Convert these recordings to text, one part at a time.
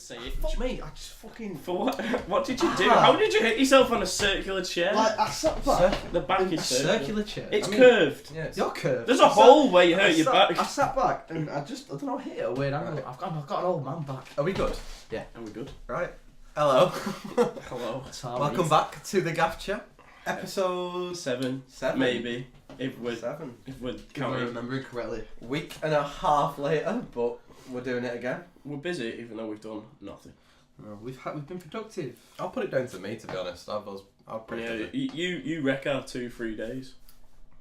could say it. Fuck me, I just fucking... For what? What did you do? How did you hit yourself on a circular chair? Like, I sat back. The back is circular chair. It's curved. Yeah, you're curved. There's a hole where you hurt your back. I sat back and I don't know, hit it a weird angle. I've got an old man back. Are we good? Yeah. Are we good? Right. Hello. Hello. Welcome back to the Gaff Chat. Episode 7. Maybe. If we're 7. If we're If I counting. remember correctly. Week and a half later, but we're doing it again. We're busy, even though we've done nothing. No, we've been productive. I'll put it down to me, to be honest. I'll pretty Yeah, busy. you wreck our 2-3 days.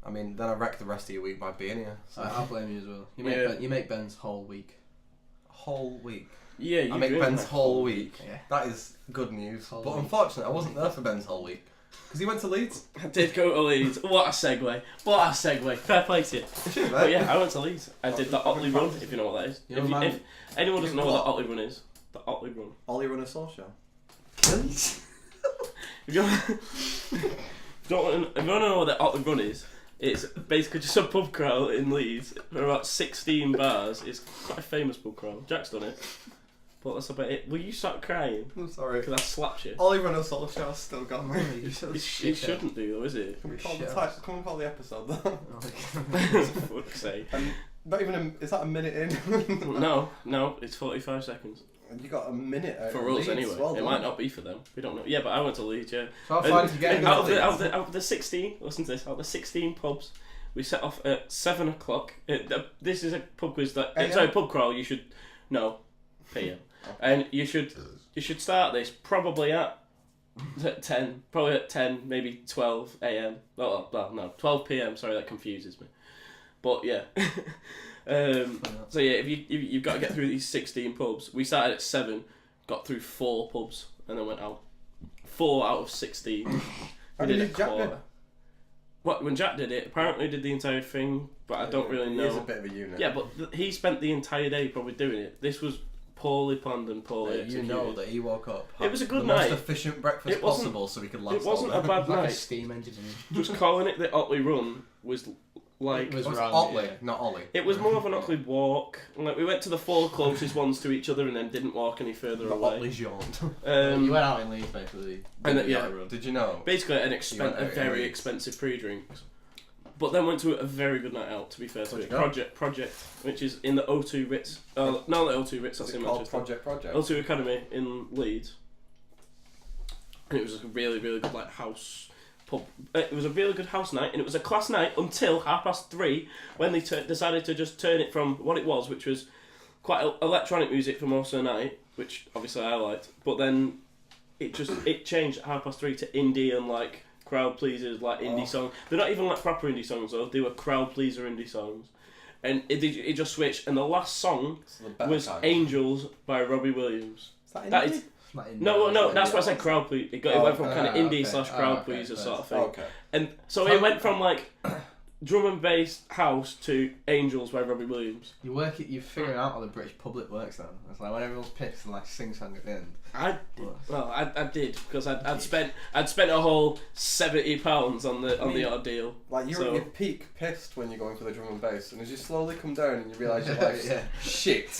I mean, then I wreck the rest of your week by being here. So. I'll blame you as well. You make Ben's whole week. Whole week. Yeah, you I make really Ben's make whole week. Yeah. That is good news. Whole But week. unfortunately, I wasn't there for Ben's whole week. Because he went to Leeds. I did go to Leeds. What a segue. What a segue. Fair play to you. Cheers, But mate. yeah, I went to Leeds. I did the Otley Run, if you know what that is. You know, man- If anyone doesn't know what the Otley Run is, the Otley Run. Ollie run a social. Please. If you want to know what the Otley Run is, it's basically just a pub crawl in Leeds for about 16 bars. It's quite a famous pub crawl. Jack's done it. But that's about it. Will you start crying? I'm sorry. Because I slapped you. Ollie run a social still got me. You sort of It shit shouldn't do though, is it? Can we call the Shit. title? Can we call the episode though? For fuck's sake. And not even is that a minute in? No, it's 45 seconds. You got a minute out For of us Leeds, anyway. well it done. might not be for them. We don't know. Yeah, but I went to Leeds, yeah. So how far did you get? And in out Leeds? of the 16, listen to this, out of the 16 pubs, we set off at 7 o'clock. This is a pub quiz that... AM? Sorry, pub crawl, you should... No, PM. And you should start this probably at 10, probably at 10, maybe 12 AM. Well, no, 12 PM, sorry, that confuses me. But yeah. So yeah, if you've got to get through these 16 pubs. We started at 7, got through 4 pubs, and then went out. 4 out of 16. How We did did a Jack quarter. do? What, when Jack did it, apparently did the entire thing, but I don't really He is a know. bit of a unit. Yeah, but he spent the entire day probably doing it. This was poorly planned and poorly You executed. know that he woke up. It was a good the night. most efficient breakfast It wasn't- possible, so he could last. It wasn't all a day. bad Like a night. steam engine. Just calling it the Otley Run was like... It was It was round, Otley, yeah. not Ollie. It was more of an Otley walk. Like we went to the 4 closest ones to each other and then didn't walk any further The away. Otley jaunt. You went out in Leeds basically. And Yeah. yeah, Did you know? basically You went a out in very Leeds. expensive pre-drinks. But then went to a very good night out, to be fair to Where'd it. you go? Project, which is in the O2 Ritz. Not the O2 Ritz, Is that's it in called Manchester. Project? O2 Academy in Leeds. And it was a really, really good like house pub. It was a really good house night, and it was a class night until 3:30 when they decided to just turn it from what it was, which was quite electronic music for most of the night, which obviously I liked. But then it changed at 3:30 to indie and like crowd pleasers, like indie songs. They're not even like proper indie songs though. They were crowd pleaser indie songs, and it just switched. And the last song So the better was kind. Angels by Robbie Williams. Is that That indie? is Not in no, there, that's is why I it? said crowd pleaser. It Oh, went from kind of indie okay. / crowd Okay, pleaser fair. sort of thing. Okay. And so it went from like drum and bass house to Angels by Robbie Williams. You're figuring out how the British public works now. It's like when everyone's pissed and like sing song at the end. I did because I'd spent a whole £70 on the ordeal. Like you're So- at your peak pissed when you're going for the drum and bass, and as you slowly come down and you realise your life's Yeah. shit.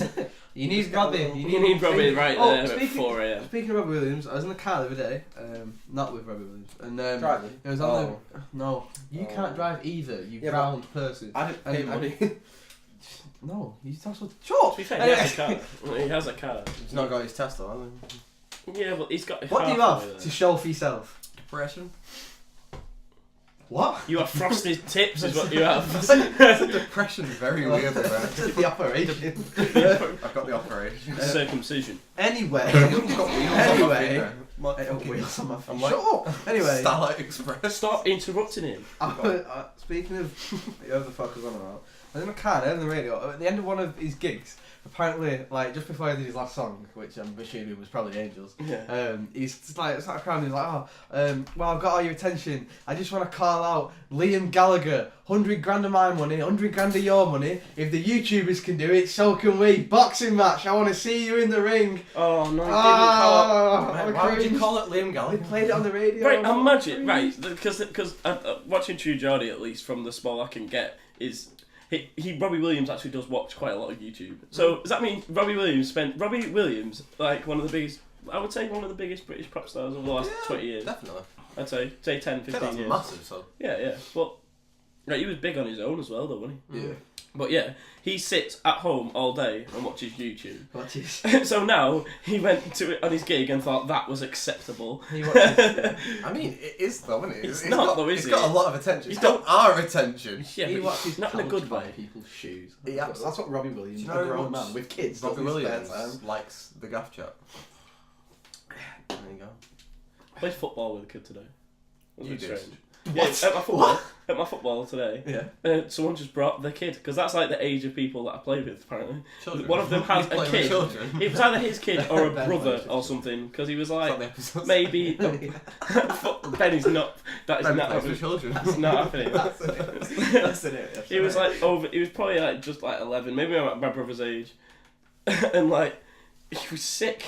You need Robbie. You need Robbie right there at 4 AM. Speaking of Robbie Williams, I was in the car the other day, not with Robbie Williams, and Driving? it was on the. No, you Oh. can't drive either. You Yeah, ground person. I didn't pay And- money. No, you talk so. To be fair, he has a car. He has a car. He's not got his Tesla, has he? Yeah, but he's got. What do you half the way have to there. show for yourself? Depression. What? You have frosted tips, is what you have. Depression is very weird, man. the operation. I've got the operation. Circumcision. Anyway. I've got wheels on my feet now. Wheels on my feet. I'm like- Shut up. Anyway. Starlight Express. Stop interrupting him. Speaking of whoever the fuck was on about, I was in my car, I heard on the radio, at the end of one of his gigs, apparently, like, just before he did his last song, which I'm assuming was probably Angels, Yeah. he's just like, started crying, he's like, well, I've got all your attention, I just want to call out Liam Gallagher, 100 grand of my money, 100 grand of your money, if the YouTubers can do it, so can we, boxing match, I want to see you in the ring. Oh no, he didn't call it. Why would you call it Liam They Gallagher? played it on the radio. Right, imagine, right, because watching True Geordie, at least from the small I can get, is Robbie Williams actually does watch quite a lot of YouTube. So does that mean Robbie Williams, like one of the biggest, I would say one of the biggest British pop stars of the last 20 years. Definitely. I'd say 10, 15 that's years. massive, so. Yeah. But he was big on his own as well, though, wasn't Yeah. But yeah, he sits at home all day and watches YouTube. Watches. So now he went to it on his gig and thought that was acceptable. He watches. I mean, it is though, isn't it? It's not though, is It's it? got a lot of attention. It's He's got our attention. Yeah, He but watches not in a couch good by way. people's shoes. That's That's what Robbie Williams, Do you know a grown much man with kids, Robbie does in his spare Williams time. likes the Gaff Chat. There you go. Played football with a kid today. It was You a bit did? strange. What? Yeah, at my football today. Yeah. Someone just brought the kid because that's like the age of people that I play with. Apparently, Children. one of them has You a play with kid. children. It was either his kid or a Ben brother plays with or something because he was It's like not the episodes. maybe Benny's not. That is Ben not plays happening. with children. It's not happening. That's it. He was like he was probably like just like 11, maybe my brother's age, and like he was sick.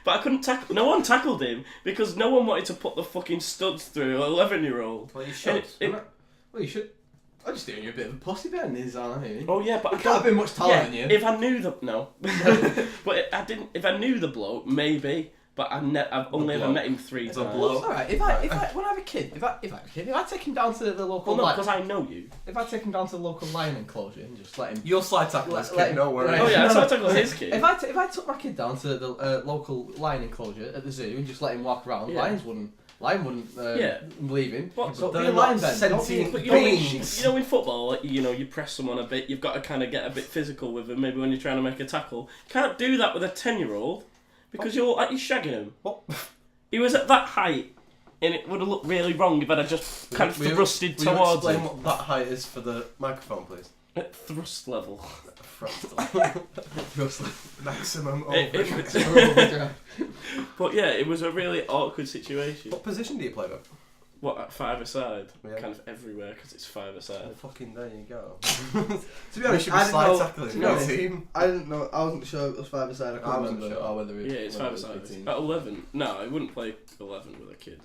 But I couldn't tackle. No one tackled him because no one wanted to put the fucking studs through an 11-year-old. Well, you should. Well, you should. I'm just doing you a bit of a pussy, Ben. Is aren't you? Oh yeah, but I He can't have been much taller than you. If I knew the but I didn't. If I knew the bloke, maybe. But I've only ever bloke. met him 3 times. The bloke. All right. If I when I have a kid, if I take him down to the local, Well, no, because I know you. if I take him down to the local lion enclosure and just let him. You'll slide tackle this Let kid, him- no worries. Right. Oh yeah, No, so no. I tackled his kid. If I took my kid down to the local lion enclosure at the zoo and just let him walk around, Yeah. lion wouldn't leave him. What? So They're be a not lion then. sentient But beings. you know in football, like, you press someone a bit, you've got to kind of get a bit physical with them, maybe when you're trying to make a tackle. You can't do that with a 10-year-old because you're shagging him. What? He was at that height, and it would have looked really wrong if I'd have just kind of thrusted Will you towards explain him. what that height is for the microphone, please? At thrust level. Maximum It- But yeah, it was a really awkward situation. What position do you play with? What, at 5-a-side? Yeah. Kind of everywhere, because it's 5-a-side. Fucking there you go. To be We honest, should I be didn't slide know. tackling to be your honest, team. I didn't know. I wasn't sure it was 5-a-side. I I couldn't wasn't remember. sure. Or whether it, Yeah, it's whether it was 5-a-side. 18. At 11. No, I wouldn't play 11 with a kid.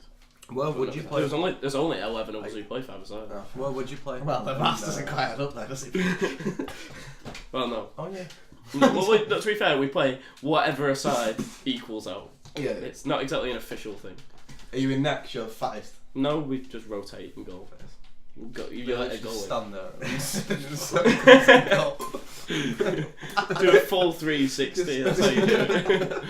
Well, would you play? There's only 11 of us who play 5-a-side. Oh, well, would you play? Well, the maths doesn't quite add up there, does it? Well, no. Oh yeah. No, to be fair, we play whatever a side equals out. Yeah. It's not exactly an official thing. Are you in next? You're the fattest. No, we just rotate and go. You let it go in. Stand there. and spin in circles. Do a full 360, that's how you do it.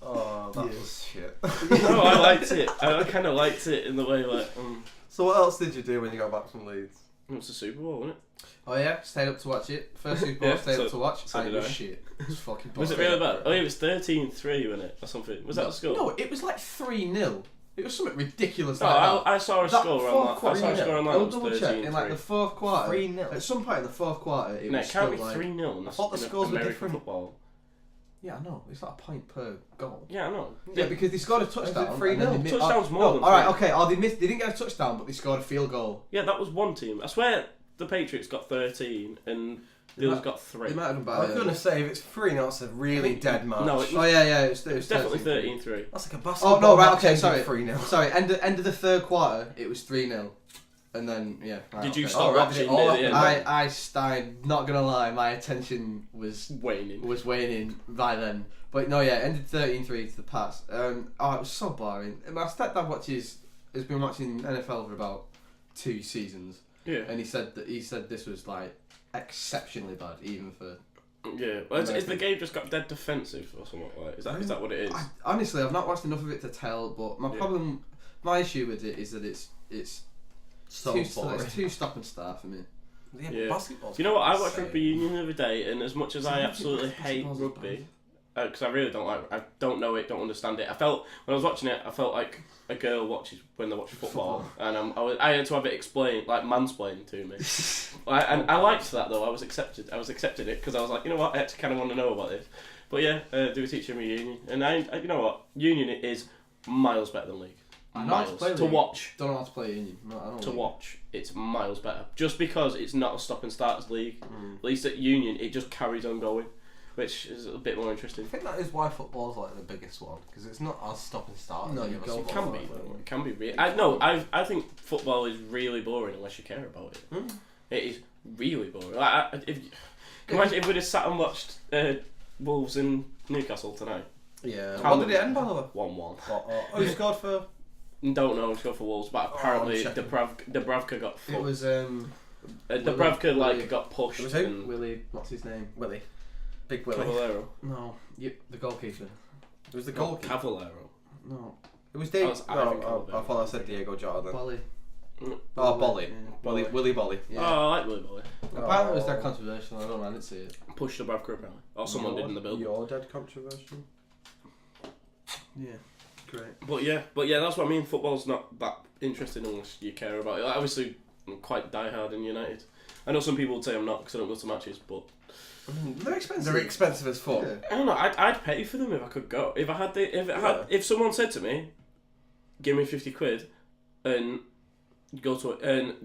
Oh, that was shit. No, I liked it. I kind of liked it in the way, like, So what else did you do when you got back from Leeds? it was the Super Bowl, wasn't it? Oh yeah, stayed up to watch it. First Super Bowl, Yeah, stayed so- up to watch. so and it did was I. shit. It was fucking. Was it boring. really bad? Oh, yeah, it was 13-3, wasn't it? Or something. Was that the score? No, it was like 3-0. It was something ridiculous Oh, like that. I saw a That score fourth on that. I quarter, saw a score on that. I'll It was double check. In like 13-3. the fourth quarter, 3-0. at some point in the fourth quarter, it No, was it can't still be like 3-0. I thought the in scores were American different. football. Yeah, I know. It's like a point per goal. Yeah, I know. Yeah, because they scored a touchdown. it 3-0? and then they Touchdown's more than All right, three. okay. Oh, they missed. They didn't get a touchdown, but they scored a field goal. Yeah, that was one team. I swear the Patriots got 13 and the others got 3. They might have done I by. was going to say, if it's 3-0, it's a really dead match. No, it Oh yeah, it was It's definitely 13-3. That's like a basketball. Oh no, right, match okay, ending sorry. 3-0. Sorry, end of the third quarter, it was 3-0. And then, yeah. Right, Did you okay. stop Oh, right, watching did it all near the happen? end? I'm not gonna lie, my attention was Waning. waning by then. But no, yeah, ended 13-3 to the Pats. Oh, it was so boring. My stepdad has been watching NFL for about 2 seasons, Yeah. and he said this was like exceptionally bad, even for. Yeah. Well, is the game just got dead defensive or something like? Is that what it is? Honestly, I've not watched enough of it to tell, but Yeah. my issue with it is that it's So too, boring. it's too stop and start for me. Yeah, Yeah. basketball's Do you know what? I watched insane. rugby union the other day, and as much as I absolutely hate rugby, because I really don't like, I don't know it, don't understand it. I felt when I was watching it, I felt like a girl watches when they watch football, and I had to have it explained, like mansplained to me. And I liked that though. I was accepted it because I was like, you know what, I actually kind of want to know about this. But yeah, do a teacher me union, and I you know what, union is miles better than league. I know how to Miles play to league. watch. Don't know how to play Union. No, I don't To like watch, it's miles better. Just because it's not a stop and starters league. At least at Union, it just carries on going, which is a bit more I interesting. think that is why football's like the biggest one, because it's not as stop and start. No, as you the go other It for can sports. be though. It can be. I think football is really boring unless you care about it. It is really boring. Imagine if we'd have sat and watched Wolves in Newcastle tonight. Yeah. How What did it end by the way? 1-1. Who scored for? Don't know who's got for Wolves, but apparently I'm checking. Dubravka got fucked. It was Dubravka Willie- got pushed. It was who? and Willie. What's his name? Willie. Big Willie. Cavallero. No, the goalkeeper. It was the goalkeeper. Cavallero. No, It was Dave. That was No, Ivan Cavallero. I thought I said Diego Jota then. Bolly. Oh, Bolly. Yeah. Willie Bolly. Yeah. Oh, I like Willy Bolly. Apparently it was that controversial. I don't know. I didn't see it. Pushed Dubravka apparently, or someone did in the building. Your dead controversial. Yeah, great. But yeah, that's what I mean. Football's not that interesting unless you care about it. Like, obviously, I'm quite diehard in United. I know some people would say I'm not because I don't go to matches, but They're expensive. They're expensive as fuck. Yeah. I don't know. I'd pay for them if I could go. If someone said to me, "Give me 50 quid," and you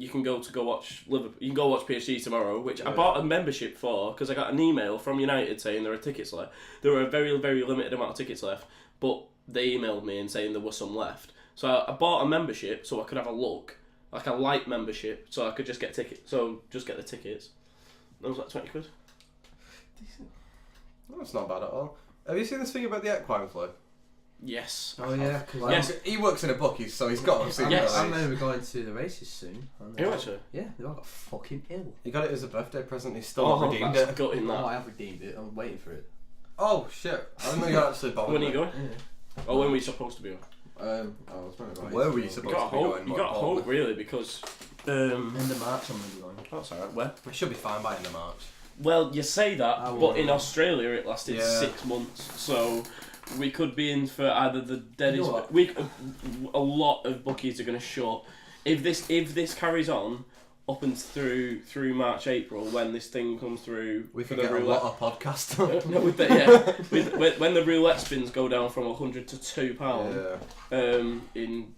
can go watch Liverpool. You can go watch PSG tomorrow, which I bought a membership for because I got an email from United saying there are tickets left. There were a very, very limited amount of tickets left, but they emailed me and saying there were some left. So I bought a membership so I could have a look, like a light membership, so I could just get tickets. So just get the tickets. That was like 20 quid. Decent. Oh, that's not bad at all. Have you seen this thing about the equine flu? Yes. Oh yeah. Cause Yes. He works in a bookie, so he's got to have seen Yes. that. I'm going to be going to the races soon. and Who actually? Yeah, they all got fucking ill. He got it as a birthday present. He's still not redeemed that's it. gutting Oh, that. I have redeemed it. I'm waiting for it. Oh shit! I didn't know you actually bothered. When are you going? Yeah. Or when were you supposed to be on? I was meant to go. Where were you You supposed got to be hope. going? You more got hope importantly? really because. End of March, I'm going to be going. That's alright. Where? We should be fine by end of March. Well, you say that, I but in will. Australia it lasted Yeah. 6 months, so we could be in for either the deadest. You know what? A lot of bookies are going to shut if this carries on up and through March, April when this thing comes through. We for could the get a roulette. lot of podcasts. No, when the roulette spins go down from £100 to £2 Yeah. in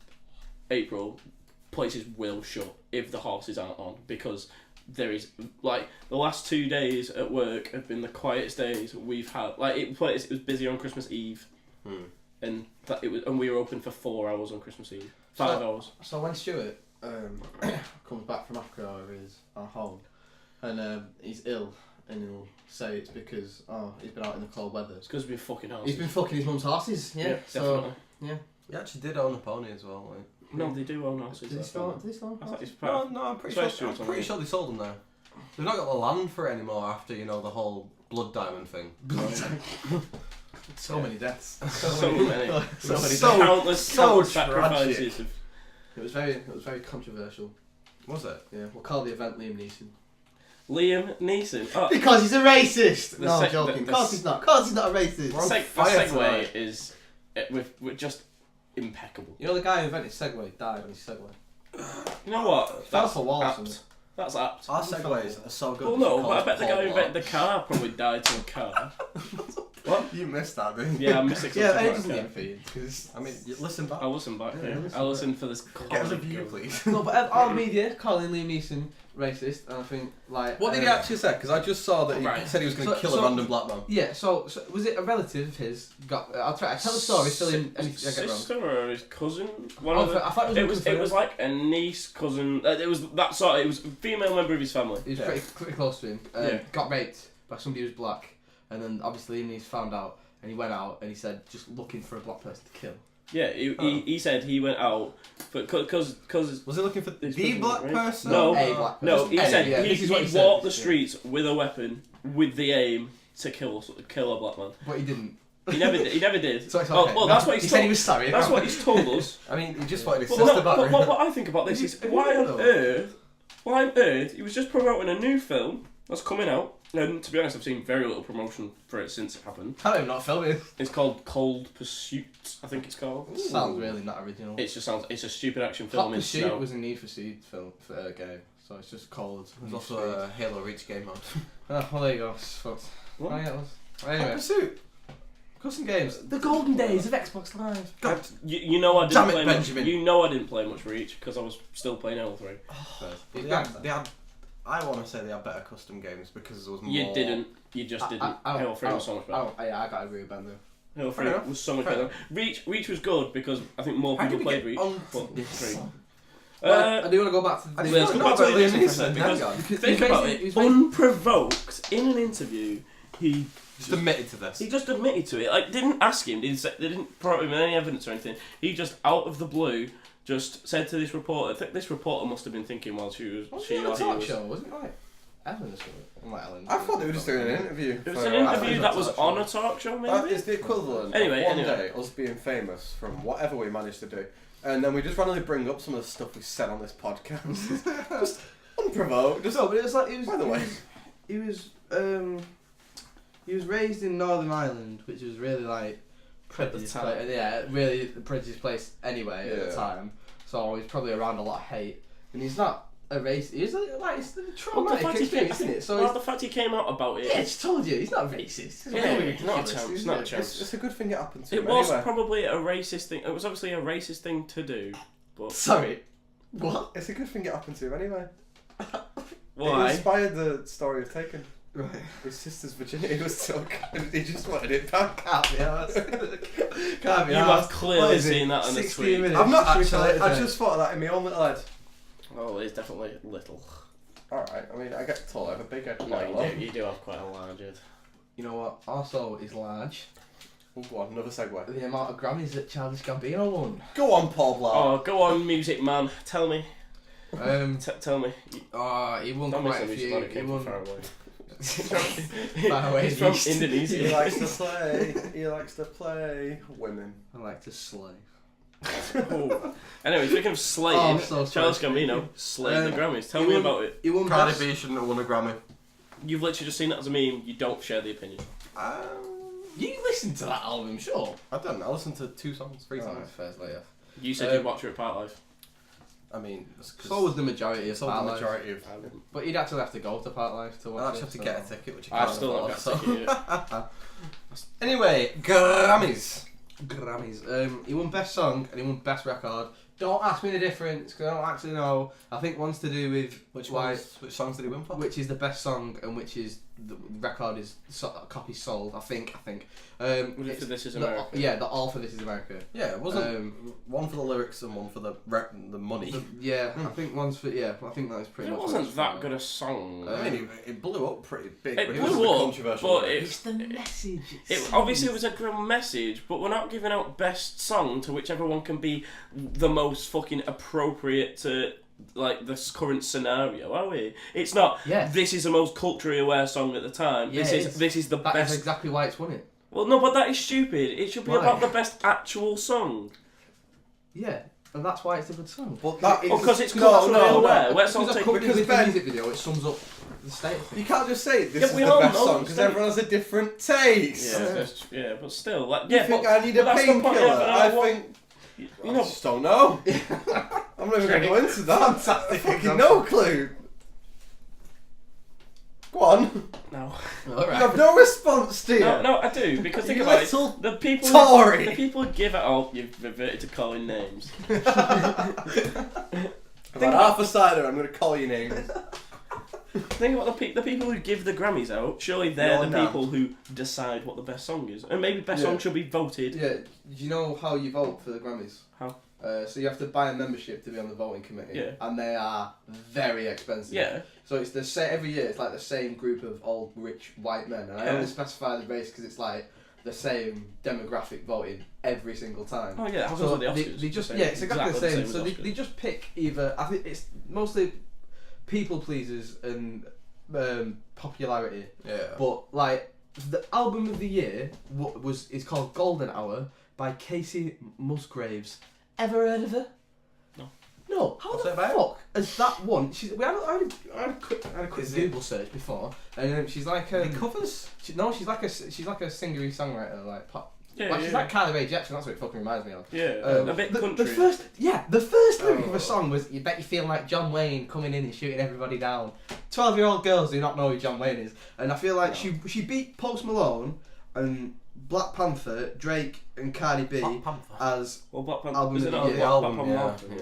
April, places will shut if the horses aren't on because there is like the last 2 days at work have been the quietest days we've had. Like it was busy on Christmas Eve, and we were open for 4 hours on Christmas Eve, 5 hours. So when Stuart comes back from Africa or is at home, and he's ill, and he'll say it's because he's been out in the cold weather. It's because we're fucking horses. He's been fucking his mum's horses. Yeah. definitely. He actually did own a pony as well. Like. No, they do own horses. Did he that's still? fine. Did he still? I thought he's No, proud. I'm pretty Sorry, sure. Stuart, I'm pretty sure they sold them now. They've not got the land for it anymore after the whole blood diamond thing. So many deaths. So many. So- Countless so sacrifices. It was very controversial. Was it? Yeah, we'll call the event Liam Neeson. Liam Neeson. Oh, Because he's a racist. The No, I'm sec- joking. the- Of course he's not. Of course he's not a racist. We're on the fire segue tonight. is with just impeccable. You know the guy who invented Segway died on his Segway. You know what? Fell That's off a wall or apt. something. That's apt. Our segways are so good. Well, no, but I bet the guy who invented the car probably died to a car. What? You missed that, didn't you? Yeah, I'm missing Yeah, something it about doesn't a get car. for you. Because I mean, listen back. I'll listen back. Yeah, Yeah, listen I'll back. listen for this. Get us a view, please. no, but all media calling Liam Neeson racist, and I think like. What did he actually say? Because I just saw that he Right. said he was going to So- kill so- a random black man. Yeah, so was it a relative of his? I'll tell the story. Still in. I get it wrong. Sister or his cousin? One Oh, of the, I thought it was like a niece, cousin. It was that sort. It was a female member of his family. He was Yeah. pretty close to him. Yeah. Got raped by somebody who was black, and then obviously Liam Neeson found out, and he went out and he said just looking for a black person to kill. Yeah, he said he went out because Was he looking for This the person, black right? person? No. A black person. no, he Any, said yeah, he this is what he walked said, the yeah. streets with a weapon with the aim to kill a black man. But he didn't. He never did. He never did. So it's okay. Oh, well, that's what he's he said he told. was sorry. That's what he's told us. I mean, he just wanted his But, sister no, back. but what I think about this is Have you why heard on of it? earth? Why on earth? He was just promoting a new film that's coming out. And to be honest, I've seen very little promotion for it since it happened. I don't even know what film it is. It's called Cold Pursuit, I think it's called. Sounds really not original. It just sounds. It's a stupid action Hot film in Pursuit snow. was a Need for Speed film game, so it's just cold. There's also a Halo Reach game mode. Oh, well, there you go. It's fucked. What? Oh, yeah, it was. Hot Anyway, Pursuit. custom games. The golden days of Xbox Live. God. You know I didn't Damn it, play Benjamin. much. You know I didn't play much Reach because I was still playing L3. They had, I want to say they had better custom games because there was more. You didn't. You just didn't. Halo 3 was so much better. Yeah, I gotta agree with Ben there. Halo Fair 3 enough. was so much Fair better. Reach was good because I think more How people did we played get Reach. on But this? 3. I do want to go back to the... Let's go back to Liam Neeson because think about it. Unprovoked in an interview, he just admitted to this. He just admitted to it. Like, didn't ask him. They didn't provide him any evidence or anything. He just out of the blue just said to this reporter. I think this reporter must have been thinking while she was. Wasn't it a talk show? Wasn't it like Ellen or something? Like Ellen. I thought they were just doing an interview. It was an interview that was on a talk show, maybe. That is the equivalent. Anyway, of one day us being famous from whatever we managed to do, and then we just randomly bring up some of the stuff we said on this podcast, just unprovoked. Just No, but it was like by the way, he was raised in Northern Ireland, which was really like prejudiced. Really the prejudiced place anyway at the time. So he's probably around a lot of hate, and he's not a racist. He's like it's a traumatic experience, isn't it? So the fact he came out about it. Yeah, I just told you, he's not racist. Yeah, not a chance. Not a chance. it's a good thing it happened to It him was anyway. probably a racist thing. It was obviously a racist thing to do, but Sorry, what? It's a good thing it happened to him anyway. why? It inspired the story of Taken. Right. His sister's virginity was took, and he just wanted it back. Can't be arsed. Can't be You arsed. have clearly seen that on the 16 tweet. minutes. I'm not Should we call actually. it a I day? just thought of that in my own little head. Oh, it's definitely little. Alright, I mean, I get told I have a big head. No, you do have quite a large head. You know what? Also, is large. Oh, go on, another segue. The amount of Grammys that Childish Gambino won. Go on, Paul Blart. Oh, go on, music man. Tell me. Tell me. He won Tell me quite a some music few. man who He came from won. far away. Far away He's from east. Indonesia. He likes to play. He likes to play women. I like to slay. Oh. Anyway, speaking of slaying, Oh, I'm so sorry. Charles Gambino slayed the Grammys. Tell he me won- about it. He won Cardi best. B shouldn't have won a Grammy. You've literally just seen that as a meme. You don't share the opinion. You listened to that album, sure? I don't know. I listened to 2 songs, 3 songs. First later. You said you'd watch it at Part Life. I mean, it's 'cause So was the majority of so the Part Life. majority of. But you'd actually have to go to Part Life to watch I'll it. actually have to so- get a ticket, which I I've can't still not afford, got a ticket yet. Anyway, Grammys. Grammys. He won Best Song and he won Best Record. Don't ask me the difference because I don't actually know. I think one's to do with Which songs did he win for? which is the best song and which is the record is copies sold. I think. Was it for This Is America? The all for This Is America. Yeah, it wasn't one for the lyrics and one for the money. I think one's for I think that was pretty It much. wasn't that good a song. I mean, it blew up pretty big. It but blew was up, controversial. but It's the message. It obviously was a good message, but we're not giving out best song to whichever one can be the most fucking appropriate to like this current scenario, are we? It's not. Yeah. This is the most culturally aware song at the time. Yeah, This is the That best. is exactly why it's won it. Well, no, but that is stupid. It should be Why? about the best actual song. Yeah, and that's why it's a good song. But that is... Because it's culturally aware. Let's all Because take. with the Ben- music video, it sums up the state of You things. can't just say this Yeah, is we the all best know song the because state. everyone has a different taste. Yeah, but still, like, You yeah, think but, I need but a that's the point, painkiller? yeah, but I what- think... you I know, just don't know. I'm not even going to go into that. Fantastic Fucking example. no clue. Go on. no. You Alright. have no response, do you? No, I do, because think You about little it. The people, Tory. the people who give it. Oh, you've reverted to calling names. I've had half a cider, I'm going to call you names. Think about the people who give the Grammys out. Surely they're No, the no. people who decide what the best song is, and maybe best song should be voted. Yeah, do you know how you vote for the Grammys? How? So you have to buy a membership to be on the voting committee, Yeah. and they are very expensive. Yeah. So it's the same every year. It's like the same group of old rich white men, and I Yeah. only specify the race because it's like the same demographic voting every single time. Oh yeah, it happens So with the Oscars. they just Same- it's exactly the same. as So Oscars. they just pick either. I think it's mostly people pleasers and popularity. Yeah. But like the album of the year is called Golden Hour by Casey Musgraves. Ever heard of her? No. No. How What's the it about? fuck is that one? I had a quick Is it- Google search before, and she's like The covers? she's like a singery songwriter like pop. Yeah, Like, yeah. she's like Carly Rae Jepsen. That's what it fucking reminds me of. Yeah, a bit the country. first lyric of Oh. a song was, "You bet you feel like John Wayne coming in and shooting everybody down." 12-year-old girls do not know who John Wayne is, and I feel like she beat Post Malone and Black Panther, Drake and Cardi B Black Panther. as Well, Black Panther. album Was of it the not year. Black album, Panther yeah. Mountain?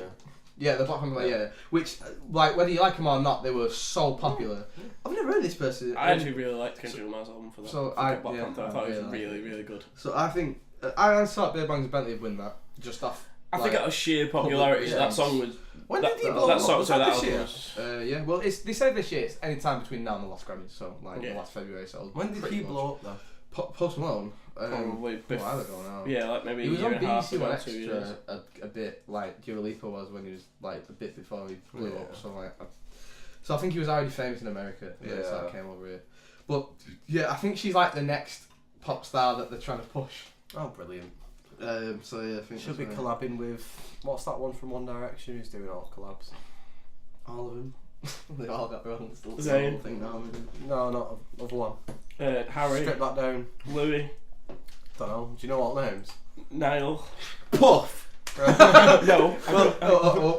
the Black Panther, yeah. Which like whether you like them or not, they were so popular. I've never heard this person. I actually really liked Kendrick Lamar's album for that. So For I- Black yeah, Panther. I I thought it was really really, really good. So I think I thought Beer Bangs and Bentley would win that just off. I think out of sheer popularity, yeah. that song was When did he blow that up? sort Was of that that this year? album was- Yeah, well, they said this year it's any time between now and the last Grammys, so like Yeah. the last February. So When did pretty he much. blow up though? Post Malone. Probably a while ago now. Yeah, like maybe He a was year on and a half BBC One ago, 2 years. Extra a bit like Dua Lipa was when he was like a bit before he blew Yeah. up. So I think he was already famous in America when he Yeah. came over here. But yeah, I think she's like the next pop star that they're trying to push. Oh, brilliant. So yeah, I think Should be that's collabing with, what's that one from One Direction who's doing all collabs? all of them. They've all got their own little Zayn. thing now. No, not other one. Harry, Strip that down. Louis, Don't know. Do you know what names? Niall. Puff! No.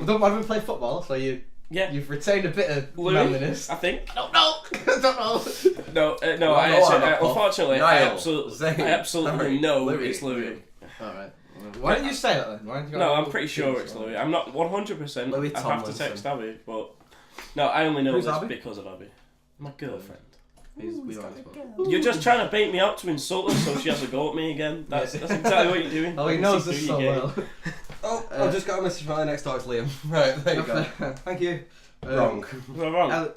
Don't mind play football, so you've retained a bit of Louis, manliness. I think. Don't know. No, I actually, unfortunately, I Niall, absolutely Zayn, Harry, know Louis. it's Louis. Alright. Why didn't you say that then? Why didn't you No, go, I'm pretty sure it's Louis. I'm not 100%. Louis I have to Tomlinson. text Abby, but no, I only know Who's this Abby? because of Abby, my girlfriend. We like this one. You're just trying to bait me out to insult her so she has a go at me again. That's exactly what you're doing. Oh, he I can knows see this through so your game. well. Oh, I've just got a message from my next door, it's Liam. Right, there you go. Thank you. Wrong. We're wrong.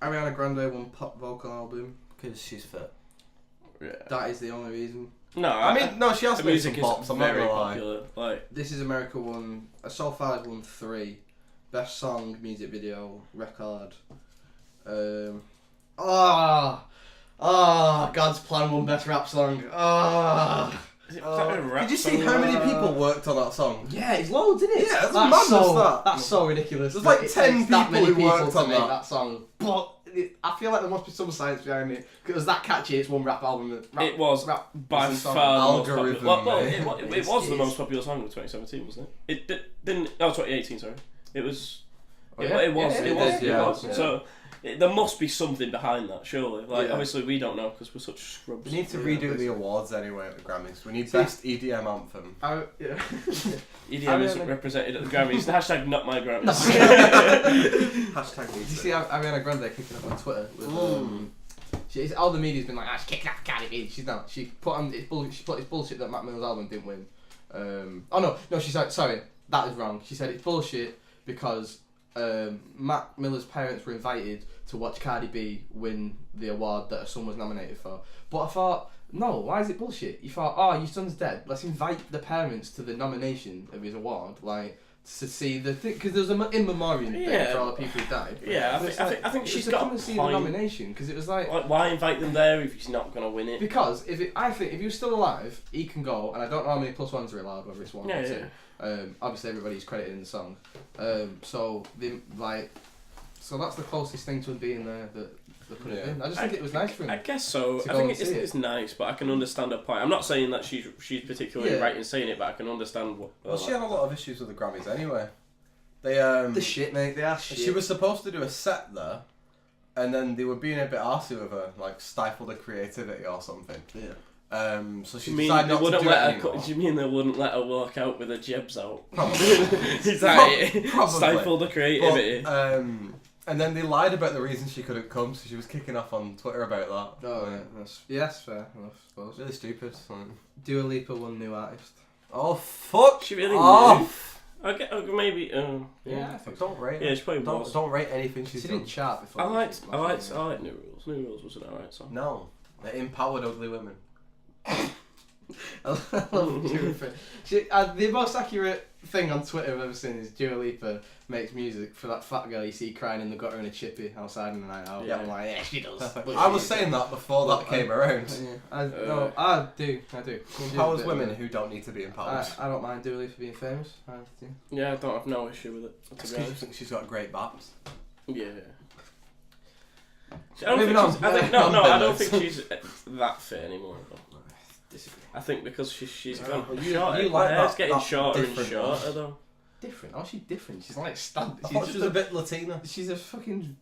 Ariana Grande won pop vocal album. Because she's fit. Yeah. That is the only reason. No, I mean, no, she has the made music some is pops, I'm not very gonna lie. popular. Like, This Is America won. So far has won 3. Best song, music video, record. God's Plan won best rap song. is it a rap Did you see song? how many people worked on that song? Yeah, it's loads, isn't it? Yeah, it's that's madness, so, that. That's so ridiculous. There's like It 10 takes that people many who worked to on make that. that song. But I feel like there must be some science behind it because that catchy. It's one rap album. It was rap by was the song. far the most popular. Algorithm, Well, mate. it was the It most is. popular song of 2017, wasn't it? Didn't. No, 2018. Sorry, it was. Oh, it, yeah? it was. Yeah, it it was. is, It yeah. was. Yeah. So there must be something behind that, surely. Like Yeah. obviously we don't know because we're such scrubs. We need to Yeah, redo basically. the awards anyway at the Grammys. We need See- best EDM anthem. Yeah. EDM isn't represented at the Grammys. Hashtag not my Grammys. Hashtag Did you needs see Ariana Grande kicking up on Twitter? With, all the media's been like, she's kicking up Cardi B. She's not. She put on it's bullshit that Mac Miller's album didn't win. No, she said sorry, that is wrong. She said it's bullshit because Mac Miller's parents were invited to watch Cardi B win the award that her son was nominated for. But I thought, no, why is it bullshit? You thought, oh, your son's dead. Let's invite the parents to the nomination of his award, like to see the thing, because there's an in memoriam thing Yeah. for all the people who died. Yeah, And it's I think she's to got come a and see the point. nomination because it was like. Like, why invite them there if he's not gonna win it? Because I think if he was still alive, he can go, and I don't know how many plus ones are allowed, whether it's one Yeah, or yeah. two. Obviously, everybody's credited in the song. So that's the closest thing to him being there that they could have Yeah. been. I just think it was nice for him. I guess so. to I go think and it's, see it. it's nice, but I can understand her point. I'm not saying that she's particularly Yeah. right in saying it, but I can understand what. Well, she had a lot of issues with the Grammys anyway. They the shit, mate. They are shit. She was supposed to do a set there, and then they were being a bit arsy with her, like stifled her creativity or something. Yeah. So she You mean decided they not to wouldn't do let it her? anymore. Do you mean they wouldn't let her walk out with her jibs out? Probably. Is that it? Probably. Stifle the creativity. But, and then they lied about the reason she couldn't come, so she was kicking off on Twitter about that. Oh yeah, that's fair enough. I suppose. Really stupid. Dua Lipa won new artist. Oh fuck! She really off. I get maybe. Yeah, I think Don't rate. Yeah, she probably don't, was. don't rate anything she's She done. didn't chart before. I liked New Rules. New Rules was an alright song. No, they empowered ugly women. I love Dua Lipa. The most accurate thing on Twitter I've ever seen is Dua Lipa makes music for that fat girl you see crying in the gutter in a chippy outside in the night out. Yeah. I'm like, yeah, she does. Perfect. But I she was is. saying that before that came around. Yeah, I do. Empowers women who don't need to be empowered. I don't mind Dua Lipa being famous. I do. Yeah, I don't have no issue with it. To It's be 'cause you honest. think she's got great baps. Yeah. I don't Maybe think not. she's, I think, no, I don't think she's that fit anymore. Though. I think because she's gone shorter. you like her hair's that- getting that shorter and different shorter one. though. Different? Oh, she's different. She's like standard. I She's thought just she was a bit Latina. She's a fucking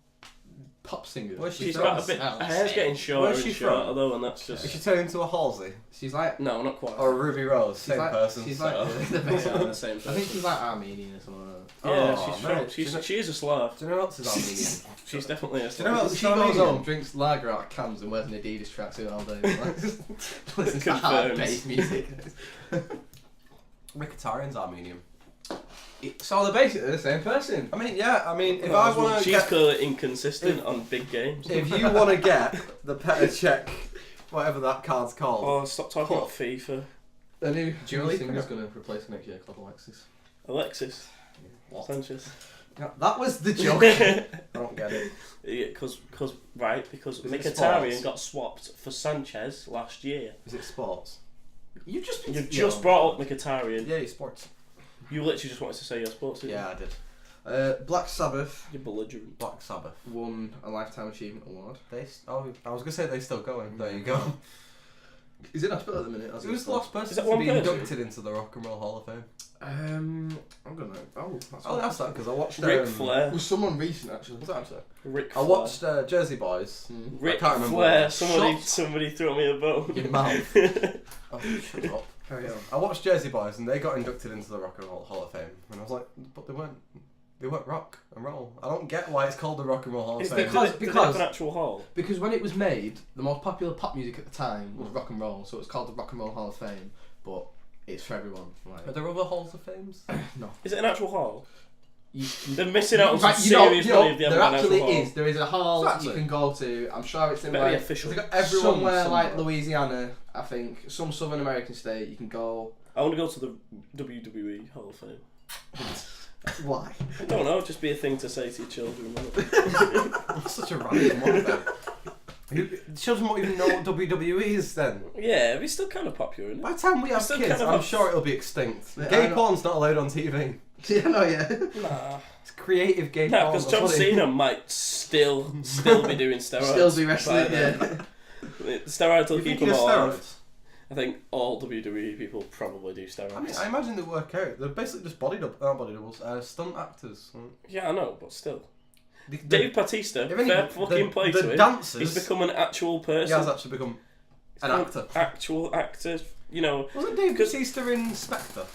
pop singer. Where's she She's from? got a bit. Her hair's getting shorter Where's and she shorter from? though, and that's Is just. she turned into a Halsey? She's like. No, not quite. Or a Ruby Rose? She's Same like, person. She's so. like Yeah, the same I think person. she's like Armenian or something like that. Yeah, Oh, she's mate, from. she's She is a Slav. Do you know what else is Armenian? She's definitely a Do you know Slav. what- She goes Armenian. home, drinks lager out of cans, and wears an Adidas tracksuit all day. Listens to Confirmed. hard bass music. Ricatarian's Armenian. So they're basically the same person. I mean, if I want to she's get... clearly inconsistent on big games. If you want to get the Petr Cech, whatever that card's called... Oh, stop talking about FIFA. The new Julie singer's going to replace next year called Alexis What? Sanchez. Yeah, that was the joke. I don't get it. Because Is it Mkhitaryan sports? got swapped for Sanchez last year. Is it sports? You've just You've just brought up Mkhitaryan. Yeah, it's sports. You literally just wanted to say your sports, didn't Yeah, I did. Black Sabbath you? You're belligerent. Black Sabbath. won a Lifetime Achievement Award. I was going to say they're still going. There you go. He's in hospital at the minute. Who's the last person Is that to one be person? inducted into the Rock and Roll Hall of Fame? I'm gonna. Oh, that's I'll ask that because I watched... Ric Flair. It was someone recent actually. Was that actually? Ric I Flair. watched Jersey Boys. Ric I can't remember Flair. what- Somebody threw me a bone. Your mouth. Oh, shut up. Carry on. I watched Jersey Boys and they got inducted into the Rock and Roll Hall of Fame, and I was like, but they weren't rock and roll. I don't get why it's called the Rock and Roll Hall of Is Fame. because- did they have an actual hall? Because when it was made, the most popular pop music at the time was rock and roll, so it's called the Rock and Roll Hall of Fame. But it's for everyone. Are there other halls of fames? No. Is it an actual hall? You, They're missing out on some right, you know, serious you know, money if they haven't there got an actually actual hall. is. There is a hall you Exactly. can go to. I'm sure it's in Better be like official. They got everyone somewhere like somewhere. Louisiana, I think, some Southern American state. You can go. I want to go to the WWE Hall of Fame. Why? I don't know, just be a thing to say to your children. wouldn't it? That's such a random one. Then. Children won't even know what WWE is then. Yeah, it's still kind of popular, isn't By it? the time we have Still kids, kind of I'm a- sure it'll be extinct. Yeah, I Gay know. porn's not allowed on TV. Yeah, no, yeah. Nah. It's creative gay No, porn. because that's John what it Cena might still be doing steroids. Still be wrestling, by then. yeah. Steroids will You keep think them he all does alive. steroids? I think all WWE people probably do steroids. I mean, I imagine they work out. They're basically just body doubles, stunt actors. Yeah, I know, but still. The, Dave Bautista, if any- fair fucking play the to him. dancers, He's become an actual person. he has actually become an actor. Actual actor, you know. Wasn't Dave 'Cause- Bautista in Spectre?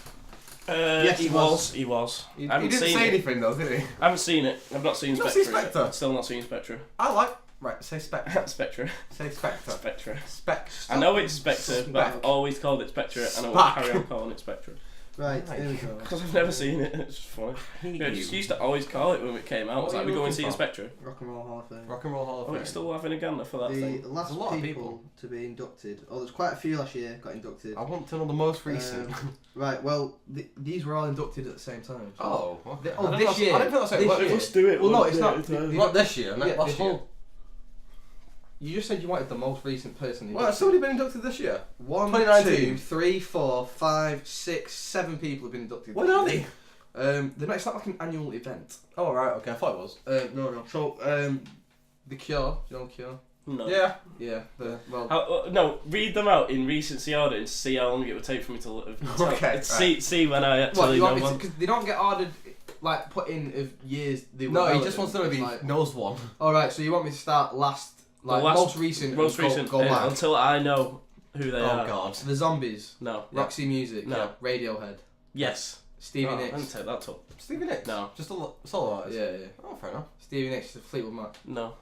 Yes, he he was. was. He was. He I haven't didn't seen say it. anything though, did he? I haven't seen it. I've not seen You've not Spectre. seen Spectre? Yet. Still not seen Spectre. I like. Right, say Spectre. Spectre. Say Spectre. Spectre. Spectre. I know it's Spectre, but I've Spec. always called it Spectre, and I will Spac. carry on calling it Spectre. Right, here we go. Because I've never seen it. It's just funny. Yeah, I just used to always call it when it came out. It was What like, are we you go and looking see a for? Spectre. Rock and Roll Hall of Fame. Rock and Roll Hall of Oh, Fame. you're still having a gander for that The thing. last There's a lot of people people. to be inducted. Oh, there's quite a few last year got inducted. I want to know the most recent. Right, well, these were all inducted at the same time. So Oh, okay. Oh, I didn't this know- year. I didn't think that's how it This worked. year. Let's do it. Well, no, one it's day not. at a time. Not this year, Yeah, last the year. whole- You just said you wanted the most recent person. Well, has somebody been inducted this year? 1, 2019. 2, 3, 4, 5, 6, 7 people have been inducted. When are they? It's not like an annual event. Oh, right, okay, I thought it was. No. So, The Cure. You know The Cure? No. Yeah. Yeah. No, read them out in recency order and see how long it would take for me to Okay, see when I What, actually you know want me to, one. because they don't get ordered, like, put in of years they were No, he relevant. just wants to know if he Like, knows one. alright, so you want me to start last, like, The last- most recent, Most and recent, go back. until I know who they Oh, are. God. The Zombies, No. Roxy Music, No. Radiohead, Yes. Stevie Oh, I Nicks. didn't take that up. Stevie Nicks? No. Just a solo artist? Yeah. Oh, fair enough. Stevie Nicks, Fleetwood Mac. No.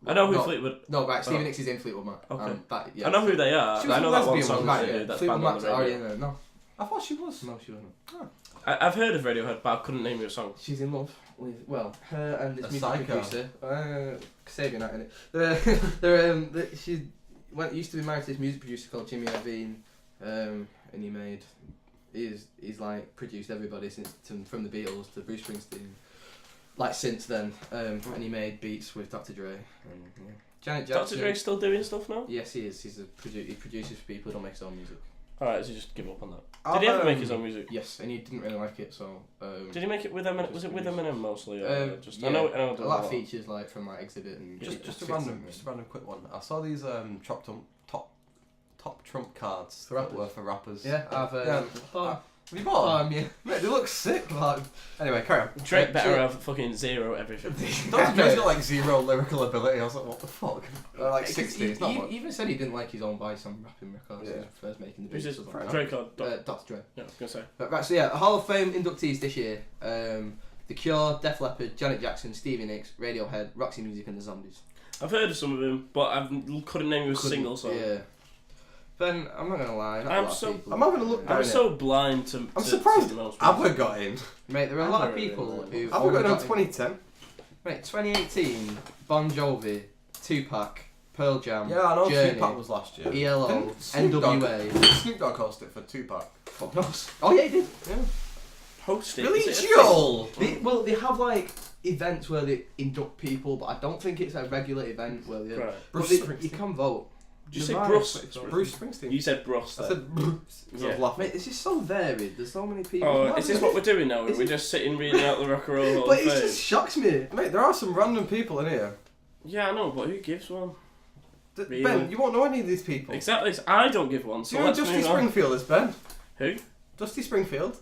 I know who No. Fleetwood. No, right, Stevie Oh. Nicks is in Fleetwood Mac. Okay. Yeah. I know who they are. She was I know a that one lesbian song one, that Right, they yeah. do. That's Fleetwood banned on Mac's the already radio. in there. No. I thought she was. No, she wasn't. I've heard of Radiohead, but I couldn't name you a song. She's in love with, well, her and this A music psycho. producer. Kasabian out in it. She used to be married to this music producer called Jimmy Iovine, and he's like produced everybody from the Beatles to Bruce Springsteen, like since then, and he made beats with Dr. Dre. And, yeah. Janet Jackson. Dr. Dre's still doing stuff now? Yes, he is. He produces for people who don't make his own music. Alright, so just give up on that. I'll, Did he ever make his own music? Yes, and he didn't really like it, so. Did he make it with Eminem? Was it with Eminem mostly? Or Yeah, I know a there's lot of features like from like Exhibit and Just a Fits random, and- just a random quick one. I saw these top trump cards For that rappers? were for rappers. Yeah, I've Have you bought them? yeah. Mate, they look sick. Anyway, carry on. Drake better so- have fucking zero everything. Dr. Dre's got like zero lyrical ability. I was like, what the fuck? Like 60. It's not He much. even said he didn't like his own voice on rapping records. Yeah. When he was first making the Who's beats. this? Stuff like that. Drake or Dr. Dre. Yeah, I was gonna say. Right, so yeah, Hall of Fame inductees this year: The Cure, Def Leppard, Janet Jackson, Stevie Nicks, Radiohead, Roxy Music, and the Zombies. I've heard of some of them, but I couldn't name you a single song. Yeah. Ben, I'm not gonna lie. Not a I'm lot of so- people. I'm having a look down I'm here. so blind to. I'm to surprised most ABBA got in. Mate, there are a I'm lot of not really people annoyed. who. ABBA got in on 2010. Mate, 2018, Bon Jovi, Tupac, Pearl Jam, Yeah, I know Journey, Tupac was last year. ELO, Didn't Snoop Dogg- NWA. Snoop Dogg hosted it for Tupac. Fuck knows. Oh yeah, he did. Yeah. Hosting. Billy Is it a thing? Joel! They have like events where they induct people, but I don't think it's a regular event where they. Right. But Bruce they, Springsteen. you can vote. Did you say Nirvana Bruce? is pretty Bruce Springsteen. You said Bruce. I Then. said Bruce. I was Yeah. laughing. Mate, this is so varied. There's so many people. Oh, No, is this it's- what we're doing now? is We're it- just sitting reading out the Rock and Roll Hall But of it Fame? just shocks me. Mate, there are some random people in here. Yeah, I know, but who gives one? Really? Ben, you won't know any of these people. Exactly. So I don't give one. Do So you know let's Dusty move on. Springfield is, Ben? Who? Dusty Springfield?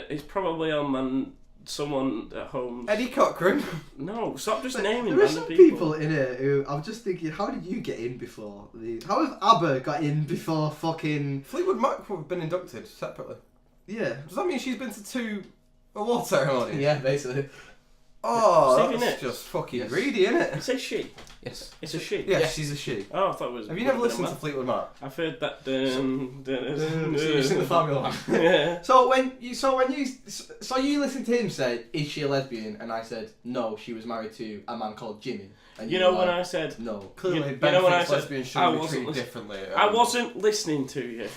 He's probably on someone at home. Eddie Cochran? No, stop just naming There are random some people in here who I'm just thinking, how did you get in before these? How have ABBA got in before fucking? Fleetwood Mac would have been inducted separately. Yeah. Does that mean she's been to 2 award ceremonies? Yeah, basically. Oh, Stevie that's Nicks. just fucking Yes. greedy, innit? You say she. Yes. It's a she. Yeah, Yes. she's a she. Oh, I thought it was. Have you never would have listened been to Fleetwood Mac? I've heard that. You've seen the Formula One. Yeah. So you listened to him say, "Is she a lesbian?" And I said, "No, she was married to a man called Jimmy." And You know were when like, I said no. Clearly, You Ben know when I thinks said lesbians I should be wasn't treated listening- differently. I wasn't listening to you.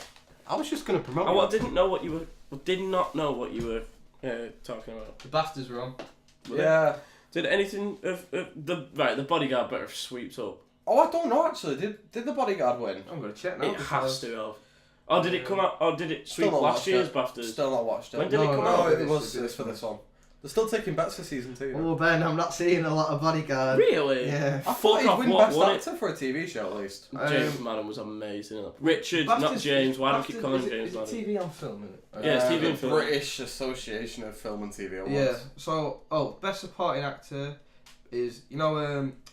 I was just going to promote I you. didn't know what you were. Did not know what you were talking about. The BAFTAs were on. Yeah. Did anything of the bodyguard better sweeps up? Oh, I don't know actually. Did the bodyguard win? I'm gonna check now. It has to have. Oh, did it come out? Oh, did it sweep Still not last watched year's it. BAFTAs? Still not watched it. When did it come No, out? it was. It's for this one. They're still taking bets for season 2. Oh Ben, I'm not seeing a lot of bodyguard. Really? Yeah. I Fuck thought he'd off, win what best won it? actor for a TV show at least. James Madden was amazing. Richard, not BAFTAs James. Why do I keep BAFTAs calling him is James it Madden? TV on film, isn't it? Yeah, it's TV the and film. British Association of Film and TV Awards. Yeah. So, best supporting actor is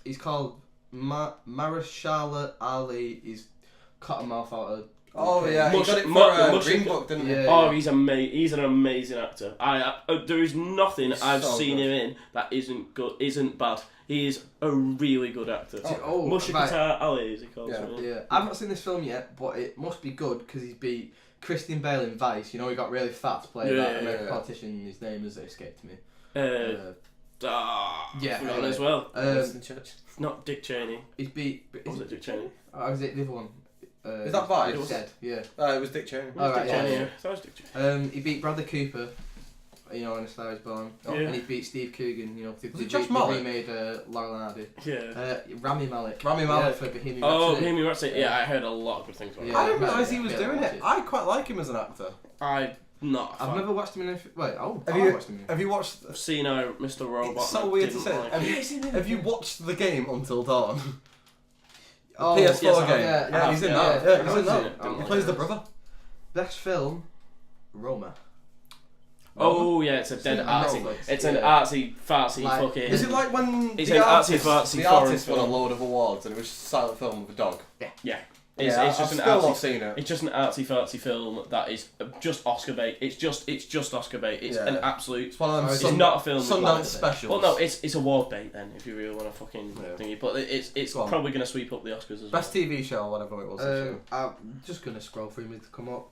he's called Mahershala Ali. He's cut a mouth out of. Oh yeah, he Mush- got it mu- for mush- Green Book, didn't he? Yeah. Oh, he's He's an amazing actor. There is nothing He's I've so seen good. him in that isn't good. Isn't bad. He is a really good actor. Oh, Mushakata Ali, is he called? Yeah. something? Yeah, I've not seen this film yet, but it must be good because he's beat Christian Bale in Vice. You know, he got really fat to play Yeah, that yeah, American yeah. politician. His name has escaped me. Yeah, anyway. as well. Winston Churchill. Not Dick Cheney. He's beat. Or was it Dick Cheney? Oh, is it the other one? Is that Vice? It's dead. Yeah. It was Dick Cheney. It was Alright, Dick Cheney, yeah. yeah. That was Dick Cheney. He beat Bradley Cooper. You know, in A Star Is Born. Oh, Yeah. and he beat Steve Coogan. You know, Was it Josh Malek? remade Laurel and Hardy. Yeah. Rami Malek. Rami Malek. Yeah, for Bohemian Oh, Rhapsody. Bohemian Rhapsody. Yeah, I heard a lot of good things about Yeah. it. I didn't realise he yeah, was yeah, doing watch it. it. I quite like him as an actor. I'm not a I've fan. never watched him in anything. Wait, oh, Have I you? watched him in. Have you watched? I've seen Mr. Robot. It's so and I weird to didn't say. like Have it. you, have you watched the game Until Dawn? Oh, PS4 yes, I have. game. Yeah, Yeah, he's in yeah, that. yeah. Yeah, he's I've in seen that. it. Didn't He like plays it. the brother. Best film, Roma. Oh yeah, it's a dead Seen artsy. Netflix, It's an yeah. artsy, fartsy Like- fucking. Is it like when It's the an artist, artsy-fartsy the foreign artist won a film. load of awards and it was just a silent film with a dog? Yeah. Yeah, It's I've just an still not artsy. seen it. It's just an artsy fartsy film that is just Oscar bait. It's just Oscar bait. It's Yeah. an absolute. It's one of them It's It's not a film. with Sundance like- specials. Well, no, it's award bait then. If you really want to fucking Yeah. thingy, but it's Go on. probably gonna sweep up the Oscars as Best well. TV show or whatever it was. this year. I'm just gonna scroll through me to come up.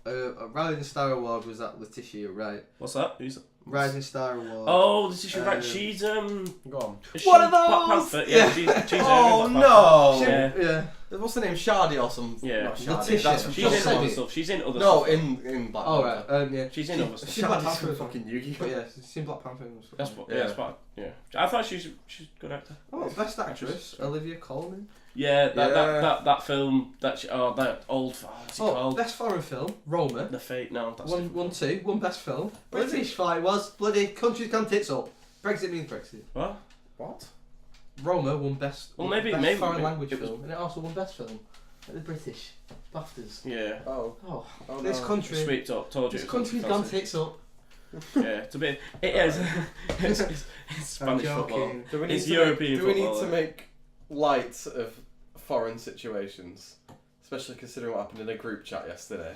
Rising Star Award was at Letitia, right? What's that? Who's? Rising Star Award. Oh, this is right. Um, She's Go on. is One she of Black those! Panther? Yeah, she's Oh Black no! She- yeah. yeah. What's the name? Shardy or something? Yeah. Not Shardy. Letitia. That's Panther. from She's in Said other it. stuff. She's in other No, stuff. in Black Oh Panther. right. Yeah. She's in other stuff. She's like Black from Panther. fucking Yu-Gi-Oh. But yeah, she's in Black Panther and stuff. That's what. Yeah. Yeah, that's what. Yeah. I thought she's a good actor. Oh, best actress, Olivia Colman. Yeah, Yeah. that film that old. What's it Oh, called? best foreign film, Roma. The Fate. No, that's One, different. 1, 2, one best film. British. British fight was bloody country's gone tits up. Brexit means Brexit. What? What? Roma won best. Well, best maybe foreign language it was- film, and it also won best film. At the British BAFTAs. Yeah. Oh. Oh, Oh this no. country. Swept up. Told you. This it was country's fancy. gone tits up. Yeah, it's a bit. It is. It's Spanish I'm football. joking. Do we need It's to European make, do we need football, to make light of foreign situations? Especially considering what happened in a group chat yesterday.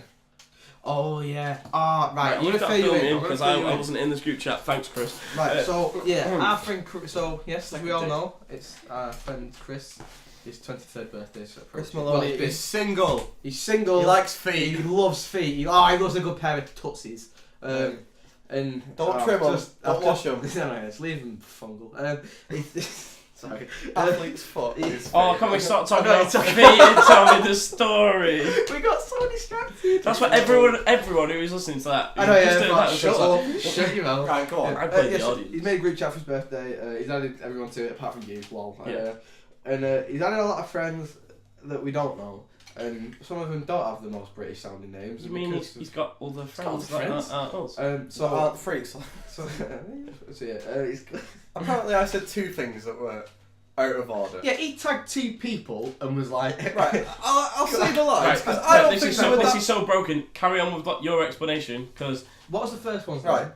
Oh yeah. Ah right. I'm you gonna got fill you film in. in I'm gonna because fill you I in. wasn't in this group chat. Thanks, Chris. Right, Uh, so yeah, our friend. So yes, as we all Second know, it's our friend Chris. his 23rd birthday. So Chris well, Maloney it's been- is single. He's single. He likes He feet. loves feet. He loves a good pair of tootsies. And Don't trim 'em. Don't wash 'em. No, just leave them fungal. Sorry. Athlete's foot. is Oh, feet. can we start talking I know, about it's okay. feet and tell me the story? We got so distracted. That's what everyone who was listening to that. I know, just yeah. did But that and shut was up. Shut your mouth. Right, go on. I played the yes, audience. he's made a group chat for his birthday. He's added everyone to it apart from you, lol. Yeah. And he's added a lot of friends that we don't know, and some of them don't have the most British sounding names. You mean because he's got other friends other that friends? aren't us? so So aren't freaks. so yeah, he's Apparently, I said two things that were out of order. yeah. He tagged 2 people and was like, Right, I'll say the Right, lines because I don't this think is they so were this that. is so broken. Carry on with your explanation, because What was the first one? Right,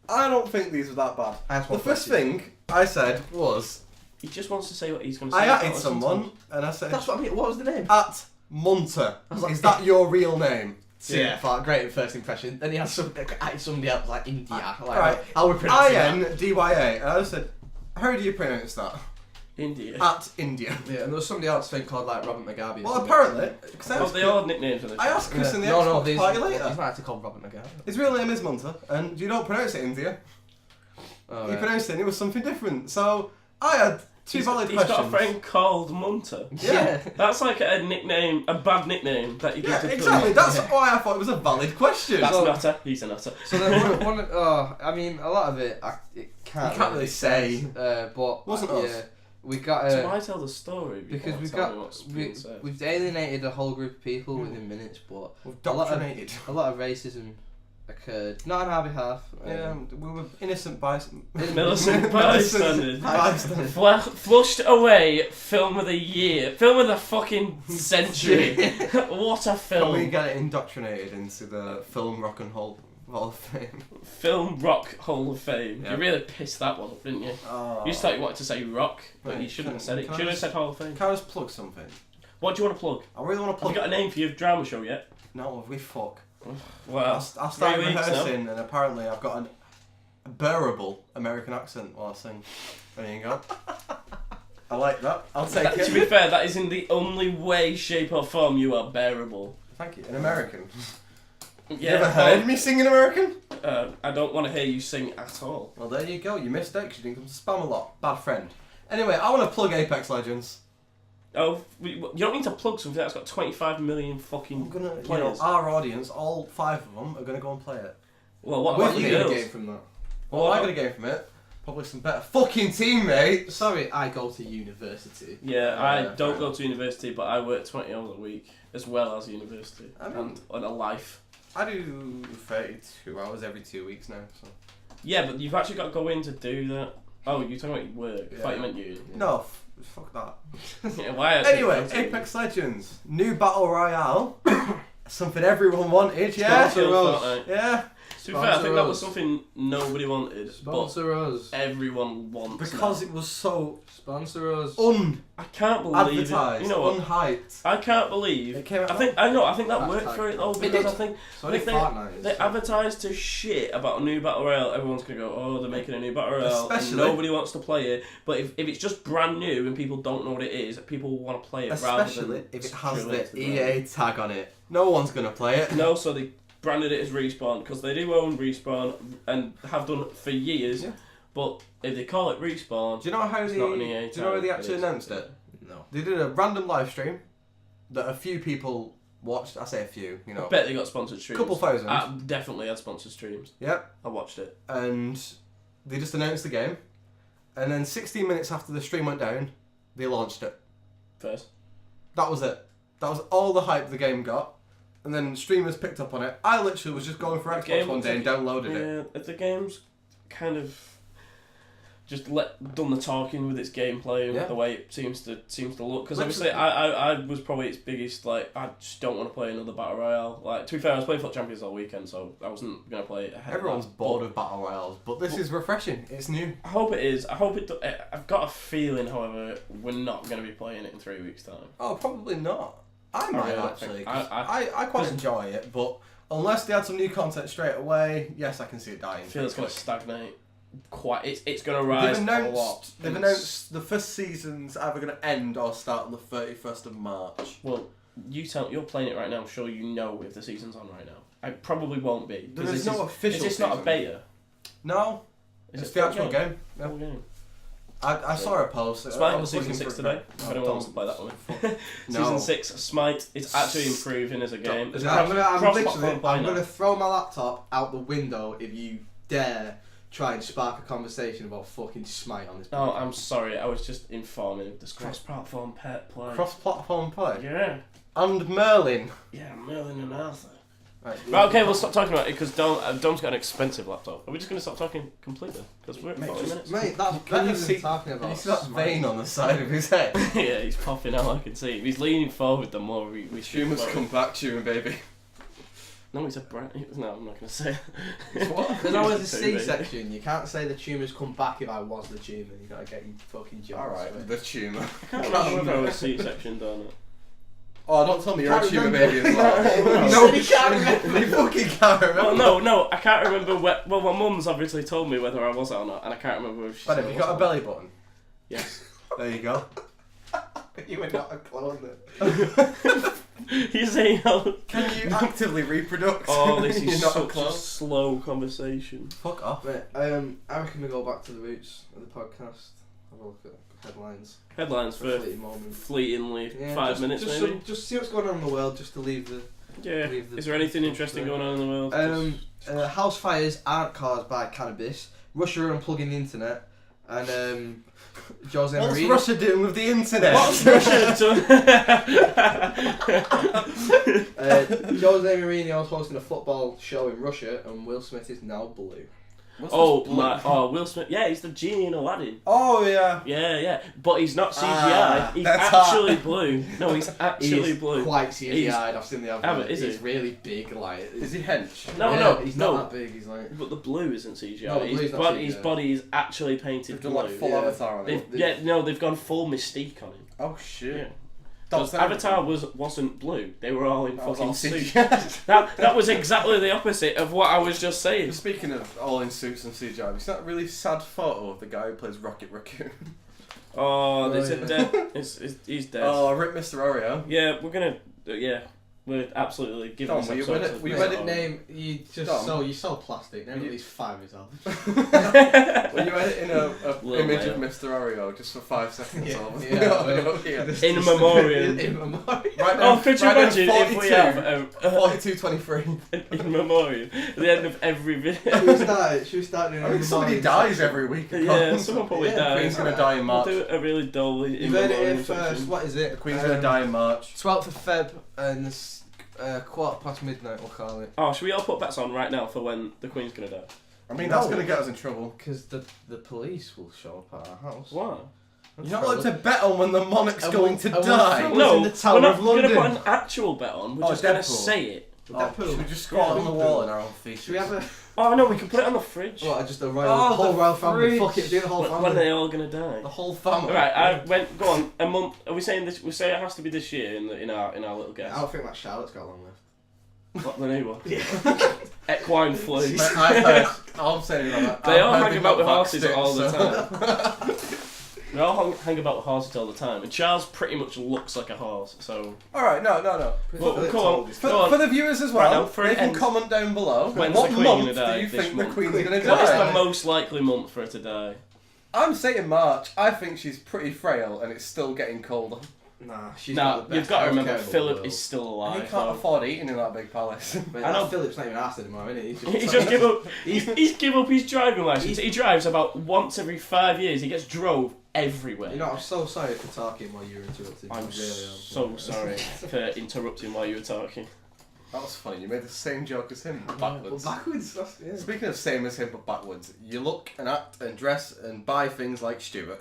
I don't think these were that bad. I asked The one first question. thing I said was he just wants to say what he's going to say. I Don't added listen to someone him. and I said That's what I mean. What was the name? at Munter. I was like- Is that your real name? Yeah, felt great at first impression. Then he had somebody else like India. Like, Right. how we pronounce that? INDYA. And I just said, how do you pronounce that? India. At India. Yeah, and there was somebody else I think called like Robert Mugabe. or Well, something. apparently, because Oh, they all have nicknames for this. I asked Chris in the no, Xbox these, party he's later. not actually called Robert Mugabe. His real name is Munter, and you don't pronounce it India. Oh, You right. pronounced it, and it was something different. So I had two valid He's questions. got a friend called Munter. Yeah. That's like a nickname, a bad nickname that you Yeah, give to exactly. That's Yeah. why I thought it was a valid question. That's So- nutter. He's a nutter. So then I mean, a lot of it, it can't. You can't really say. But Wasn't yeah, us. we got. So why tell the story? Because before we've telling got me what's being said? we've alienated a whole group of people within minutes, but We've a lot of- doctrinated. a lot of racism occurred. Not on our behalf. Yeah, we were innocent Millicent bystanders. bystanders. Flushed away, film of the year, film of the fucking century. What a Can we film! get it indoctrinated into the film rock and roll Hall of Fame? Film Rock Hall of Fame. Yeah. You really pissed that one up, didn't you? Oh. You just thought you wanted to say rock, but Right, you shouldn't have said it. You can I should have just- said Hall of Fame. Can I just plug something? What do you want to plug? I really want to Have plug. you got a name for your drama show yet? No, we fuck. Well, I'll start 3 weeks now. rehearsing, and apparently I've got a bearable American accent while I sing. There you go. I like that. I'll take To be it. fair, that is in the only way, shape, or form you are bearable. Thank you. An American. Yeah, You ever heard me sing in American? I don't want to hear you sing at all. Well, there you go. You missed it 'cause you didn't come to spam a lot. Bad friend. Anyway, I want to plug Apex Legends. Oh, you don't need to plug something that's got 25 million fucking I'm gonna, players. our audience, all 5 of them, are gonna go and play it. Well, what With about What you you get a girls? game from that? Well, I got a game from it. Probably some better fucking teammates. Sorry, I go to university. Yeah, I fair don't go enough. to university, but I work 20 hours a week as well as university I mean- and a life. I do 32 hours every 2 weeks now. So. Yeah, but you've actually got to go in to do that. Oh, you're talking about your work. I thought you Yeah. meant you. No, fuck that. Yeah, why? Anyway, Apex Legends, new battle royale, something everyone wanted. Yeah, Sponsor us. Fortnite. yeah. To be fair, I think that was Sponsor us. something nobody wanted, Sponsor us. but everyone wants. Because now. it was so Sponsor us. I can't believe it. unadvertised, You know what? unhyped. I can't believe. It came out. I think that That's worked tight. for it though It because did. I think So did they- Fortnite. they advertised to shit about a new battle royale. Everyone's gonna go, oh, they're making a new battle royale, and Especially- nobody wants to play it. But if it's just brand new and people don't know what it is, people will want to play it rather Especially than if it just has drill the into the EA tag on it. No one's gonna play it. ground. No, so they branded it as Respawn because they do own Respawn and have done for years. Yeah. But if they call it Respawn, Do you know how it's they? not an EA Do you know how they tag, actually is. announced it? No. They did a random live stream that a few people watched. I say a few, you I know, bet they got sponsored streams. couple thousand. I definitely had sponsored streams. Yep. I watched it. And they just announced the game, and then 16 minutes after the stream went down, they launched it. First. That was it. That was all the hype the game got, and then streamers picked up on it. I literally was just going for The Xbox game one looks day and downloaded it. Yeah, if the game's kind of just done the talking with its gameplay and Yeah. the way it seems to look. Because Literally- obviously, I was probably its biggest I just don't want to play another battle royale. Like to be fair, I was playing Foot Champions all weekend, so I wasn't gonna play it ahead. Everyone's of that. bored of battle royales, but this is refreshing. It's new. I hope it is. I hope it. I've got a feeling, however, we're not gonna be playing it in 3 weeks' time. Oh, probably not. I might really don't actually. think- 'Cause I- I quite 'cause- enjoy it, but unless they had some new content straight away, yes, I can see it dying. I feel it's gonna quick. stagnate. It's going to rise a lot. They've announced the first season's either going to end or start on the 31st of March. Well, you're playing it right now. I'm sure you know if the season's on right now. I probably won't be. There's no official. Is this not a beta? No, it's the actual game. Yeah. Full game. I saw a post. Smite was season 6 today. If anyone wants to play that one. Season 6 Smite is actually improving as a game. I'm gonna throw my laptop out the window if you dare try and spark a conversation about fucking Smite on this podcast. Oh, I'm sorry. I was just informing. There's cross-platform play. Cross-platform play? Yeah. And Merlin? Yeah, Merlin and Arthur. Right, okay, we'll stop talking about it because Dom's got an expensive laptop. Are we just going to stop talking completely? Because we're at 40 minutes. Mate, that's better than talking about. You see that vein on the side of his head? Yeah, he's popping out, I can see him. He's leaning forward the more we Humans come back to you, baby. No, he's a brat. No, I'm not going to say it. What? Because I was the C-section, you can't say the tumours come back if I was the tumour. You gotta get your fucking jokes. Alright, the tumour. I can't remember whether I was C-section, don't I? Oh, don't tell me you're a tumour baby as well. No, you can't remember. You fucking can't remember. Well, no, I can't remember. Well, my mum's obviously told me whether I was or not, and I can't remember if she But said have I you got a was belly button? Yes. There you go. You were not a clone then. You say no. Can you actively reproduce? Oh, this You're is not a such a clone. slow conversation. Fuck off. Right, I reckon we go back to the roots of the podcast. Have a look at headlines. Headlines for fleeting moment. fleetingly Yeah, 5 minutes maybe. Just see what's going on in the world, just to leave the. Yeah. Is there anything interesting going on in the world? House fires aren't caused by cannabis. Russia are unplugging the internet, and Jose What's Mourinho. Russia doing with the internet? What's Russia done? Jose Mourinho is hosting a football show in Russia, and Will Smith is now blue. Will Smith. Yeah, he's the genie in Aladdin. Oh yeah. Yeah. But he's not CGI. He's that's actually hot. blue. No, he's actually He's blue. quite CGI'd. I've seen the Yeah, other. but is He's it? really big, like. Is he hench? No, he's no. not that big. He's like. But the blue isn't CGI. No, the blue's not His CGI. body is actually painted They've done blue. like full Yeah. Avatar on it. They've gone full Mystique on him. Oh shit. Yeah. That's Because Avatar wasn't blue. They were all in That was fucking all suits. CGI. That was exactly the opposite of what I was just saying. Speaking of all in suits and CGI, have you seen that really sad photo of the guy who plays Rocket Raccoon? Oh, is yeah. it dead? He's dead. Oh, rip Mr. Oreo. Yeah, we're absolutely giving Dom, this were you episode with it? to Were you Mr. with it? Oreo. Name you just Dom. you're so plastic. Name at least 5 yourself. When you editing a Little image male. of Mr. Oreo just for 5 seconds Yeah, or yeah. In memoriam. In memoriam. Right Oh, could you imagine if we have 42:23. in memoriam at the end of every video? Should we start doing I mean, somebody dies every week. Yeah, someone probably Yeah, dies. Queen's gonna die in We'll March. do a really dull in You've heard it here memoriam first. section. What is it? The Queen's gonna die in March. 12th of Feb and it's midnight. We'll call it. Oh, should we all put bets on right now for when the Queen's gonna die? I mean, No. that's gonna get us in trouble. Because the police will show up at our house. Why? You're not allowed to bet on when the monarch's And going we'll- to and we'll die. throw- No, in the Tower we're not of going to put London. an actual bet on. We're Oh, just going to Deadpool. say it. Oh, Deadpool. should we just squat on the wall in our own feet? Should we have a Oh no, we can put it on the fridge. what? Just a royal, Oh, whole the royal family. fridge. Fuck it, do the whole When family. are they all going to die? The whole family. Right, I went. Go on. A month. Are we saying this? We say it has to be this year in our little guess. I don't think that Charlotte's got long left. What the new one? Equine flu. Mate, I've heard. I'm saying that. They I've all heard hang about with vax horses sticks, all the so- time. They all hang about with horses all the time, and Charles pretty much looks like a horse. So Alright, no. Well, Philip come told on. us. For the viewers as Right, well, now, for they an can end- comment down below. When's what the Queen month gonna die do you this think the month? Queen's going to What is the die? most likely month for her to die? I'm saying March. I think she's pretty frail and it's still getting colder. Nah, she's Now got the you've best got to remember, healthcare in the Philip world. is still And alive. he can't so- afford eating in that big palace. Mate, I know. Philip's not even asked anymore, innit? He just give up. He's give up his driving license. He drives about once every 5 years. He gets drove everywhere. You know, I'm so sorry for talking while you were interrupting. I'm I really am. so sorry for interrupting while you were talking. That was funny. You made the same joke as him, but Well, backwards. backwards. Yeah. Speaking of same as him, but backwards, you look and act and dress and buy things like Stuart.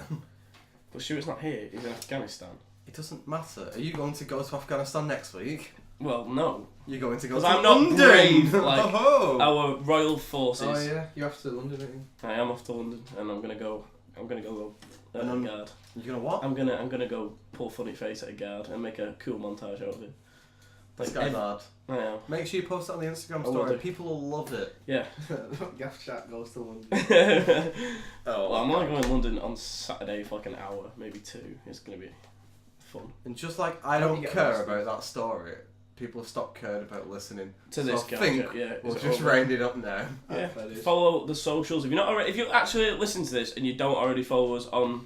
But Stuart's not here. He's in Afghanistan. It doesn't matter. Are you going to go to Afghanistan next week? Well, no. You're going to go 'Cause to I'm not London. brave like Oh. Our royal forces. Oh yeah, you're off to London, aren't you? I am off to London, and I'm gonna go And I'm- guard. You're gonna what? I'm gonna go pull funny face at a guard and make a cool montage out of it. This guy's hard. I know. Make sure you post it on the Instagram will story. do. People will love it. Yeah. Gaff Chat goes to London. Well, I'm only going to London on Saturday for like an hour, maybe 2. It's going to be fun. And just like I How do don't you get care lost? about that story, people have stopped caring about listening. To So this I Gaff think Chat, yeah. we'll it's just over. round it up now. Yeah. Fair dues. Follow the socials. If you're not already, if you actually listen to this and you don't already follow us on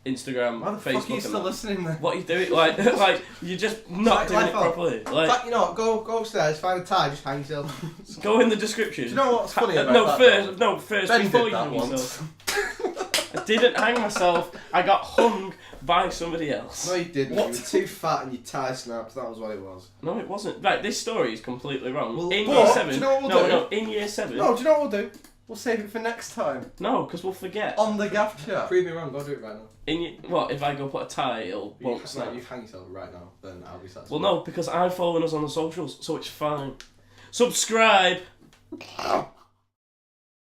Instagram, Why the Facebook, fuck are you and still that, listening then? what are you doing? Like you're just not doing it Life on. properly. In Like, fact, you know what? Go upstairs, find a tie, just hang yourself. go in the description. Do you know what's funny about no, that? first Ben before did you that hang once. yourself. I didn't hang myself. I got hung by somebody else. No, you didn't. What? You were too fat and your tie snapped. That was what it was. No, it wasn't. Right, this story is completely wrong. Well, in but, year do 7. you know what we'll no, do? in year 7. No, do you know what we'll do? We'll save it for next time. No, because we'll forget. On the Gaff Chat. Prove me wrong. Go do it right now. What if I go put a tie? It'll won't snap. You hang yourself right now. Then I'll be satisfied. Well, no, because I'm following us on the socials, so it's fine. Subscribe.